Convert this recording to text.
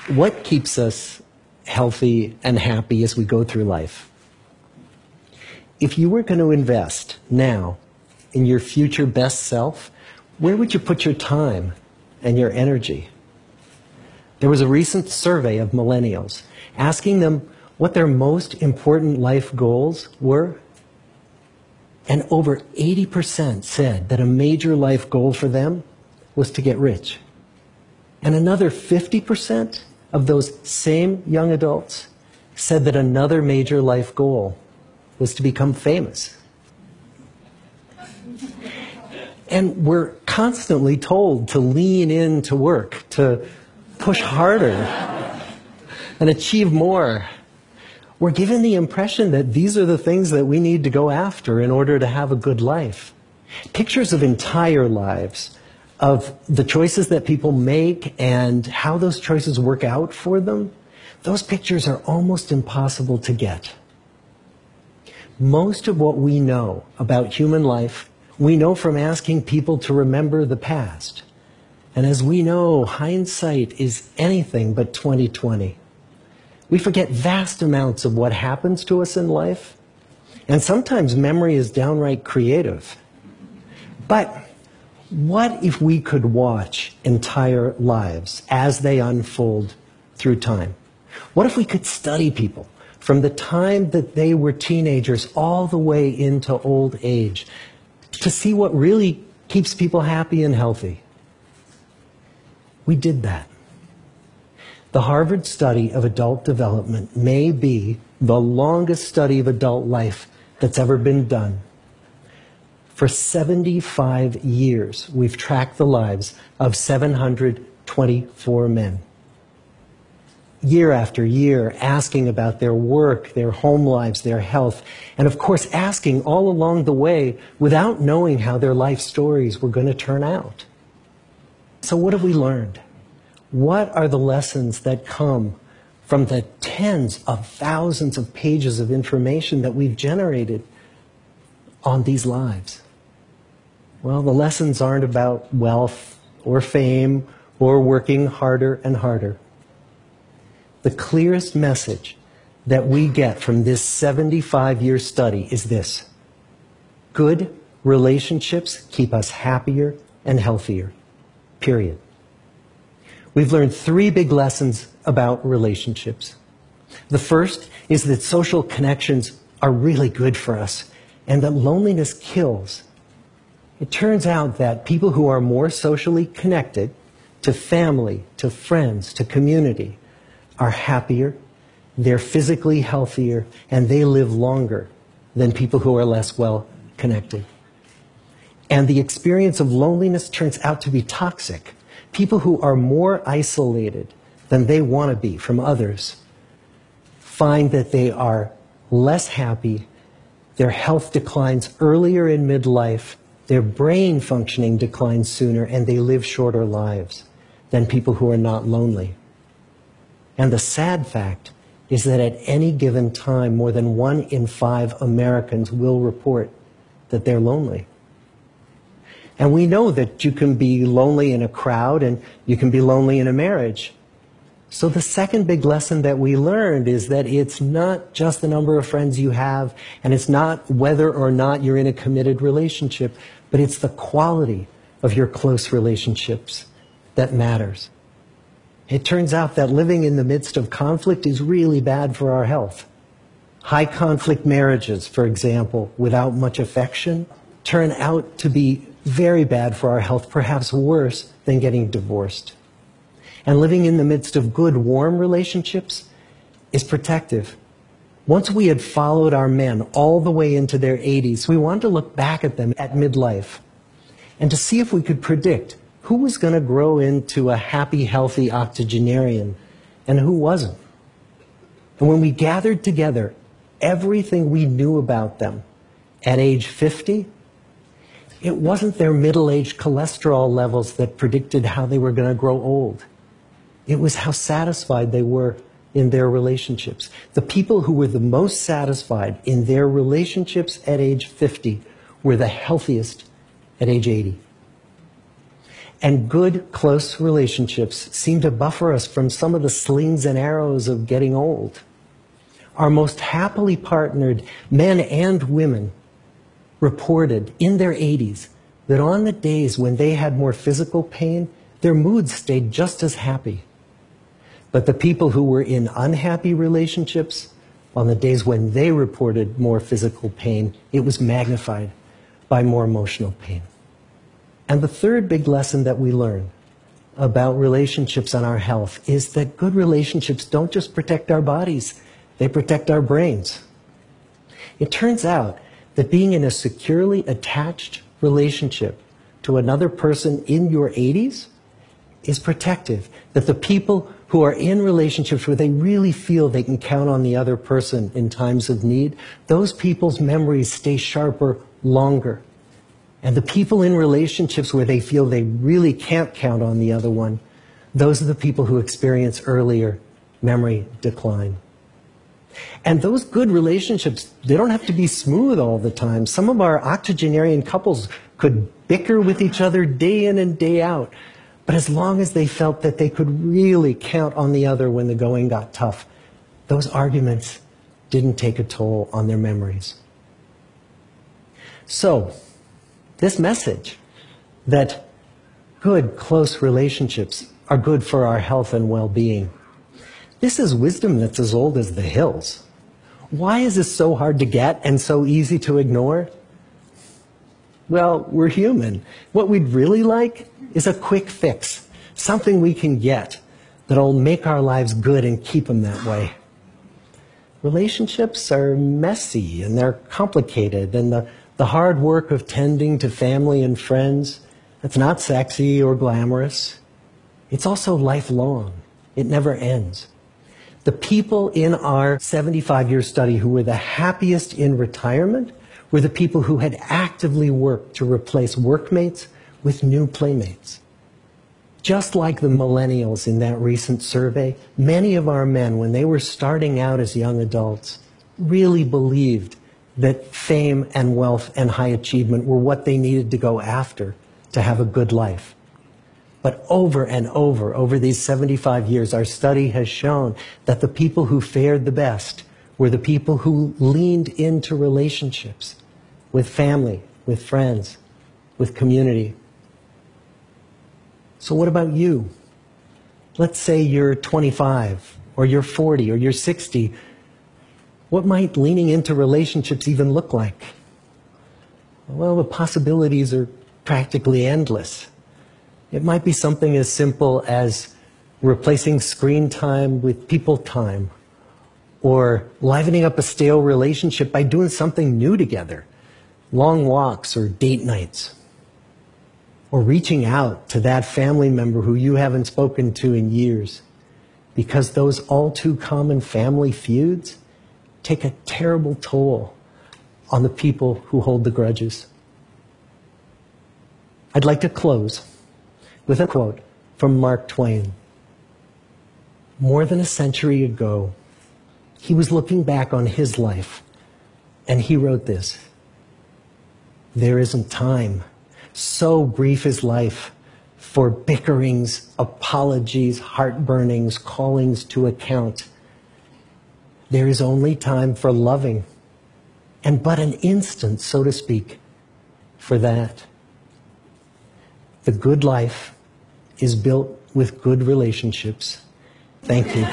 What keeps us healthy and happy as we go through life? If you were going to invest now in your future best self, where would you put your time and your energy? There was a recent survey of millennials asking them what their most important life goals were. And over 80% said that a major life goal for them was to get rich. And another 50% of those same young adults said that another major life goal was to become famous. And we're constantly told to lean into work, to push harder and achieve more. We're given the impression that these are the things that we need to go after in order to have a good life. Pictures of entire lives, of the choices that people make and how those choices work out for them, those pictures are almost impossible to get. Most of what we know about human life, we know from asking people to remember the past. And as we know, hindsight is anything but 20/20. We forget vast amounts of what happens to us in life, and sometimes memory is downright creative. But what if we could watch entire lives as they unfold through time? What if we could study people from the time that they were teenagers all the way into old age to see what really keeps people happy and healthy? We did that. The Harvard study of adult development may be the longest study of adult life that's ever been done. For 75 years, we've tracked the lives of 724 men. Year after year, asking about their work, their home lives, their health, and of course asking all along the way without knowing how their life stories were going to turn out. So what have we learned? What are the lessons that come from the tens of thousands of pages of information that we've generated on these lives? Well, the lessons aren't about wealth or fame or working harder and harder. The clearest message that we get from this 75-year study is this: good relationships keep us happier and healthier, period. We've learned three big lessons about relationships. The first is that social connections are really good for us and that loneliness kills. It turns out that people who are more socially connected to family, to friends, to community are happier, they're physically healthier, and they live longer than people who are less well connected. And the experience of loneliness turns out to be toxic. People who are more isolated than they want to be from others find that they are less happy, their health declines earlier in midlife, their brain functioning declines sooner, and they live shorter lives than people who are not lonely. And the sad fact is that at any given time, more than 1 in 5 Americans will report that they're lonely. And we know that you can be lonely in a crowd and you can be lonely in a marriage. So the second big lesson that we learned is that it's not just the number of friends you have, and it's not whether or not you're in a committed relationship, but it's the quality of your close relationships that matters. It turns out that living in the midst of conflict is really bad for our health. High conflict marriages, for example, without much affection, turn out to be very bad for our health, perhaps worse than getting divorced. And living in the midst of good, warm relationships is protective. Once we had followed our men all the way into their 80s, we wanted to look back at them at midlife and to see if we could predict who was going to grow into a happy, healthy octogenarian and who wasn't. And when we gathered together everything we knew about them at age 50, it wasn't their middle-aged cholesterol levels that predicted how they were going to grow old. It was how satisfied they were in their relationships. The people who were the most satisfied in their relationships at age 50 were the healthiest at age 80. And good, close relationships seem to buffer us from some of the slings and arrows of getting old. Our most happily partnered men and women reported in their 80s that on the days when they had more physical pain, their moods stayed just as happy. But the people who were in unhappy relationships, on the days when they reported more physical pain, it was magnified by more emotional pain. And the third big lesson that we learn about relationships and our health is that good relationships don't just protect our bodies, they protect our brains. It turns out that being in a securely attached relationship to another person in your 80s is protective. That the people who are in relationships where they really feel they can count on the other person in times of need, those people's memories stay sharper longer. And the people in relationships where they feel they really can't count on the other one, those are the people who experience earlier memory decline. And those good relationships, they don't have to be smooth all the time. Some of our octogenarian couples could bicker with each other day in and day out. But as long as they felt that they could really count on the other when the going got tough, those arguments didn't take a toll on their memories. So, this message that good, close relationships are good for our health and well-being, this is wisdom that's as old as the hills. Why is this so hard to get and so easy to ignore? Well, we're human. What we'd really like is a quick fix, something we can get that'll make our lives good and keep them that way. Relationships are messy and they're complicated, and the hard work of tending to family and friends, that's not sexy or glamorous. It's also lifelong. It never ends. The people in our 75-year study who were the happiest in retirement were the people who had actively worked to replace workmates with new playmates. Just like the millennials in that recent survey, many of our men, when they were starting out as young adults, really believed that fame and wealth and high achievement were what they needed to go after to have a good life. But over and over these 75 years, our study has shown that the people who fared the best were the people who leaned into relationships with family, with friends, with community. So what about you? Let's say you're 25, or you're 40, or you're 60. What might leaning into relationships even look like? Well, the possibilities are practically endless. It might be something as simple as replacing screen time with people time, or livening up a stale relationship by doing something new together, long walks or date nights, or reaching out to that family member who you haven't spoken to in years, because those all too common family feuds take a terrible toll on the people who hold the grudges. I'd like to close with a quote from Mark Twain. More than a century ago, he was looking back on his life, and he wrote this: "There isn't time, so brief is life, for bickerings, apologies, heartburnings, callings to account. There is only time for loving, and but an instant, so to speak, for that." The good life is built with good relationships. Thank you.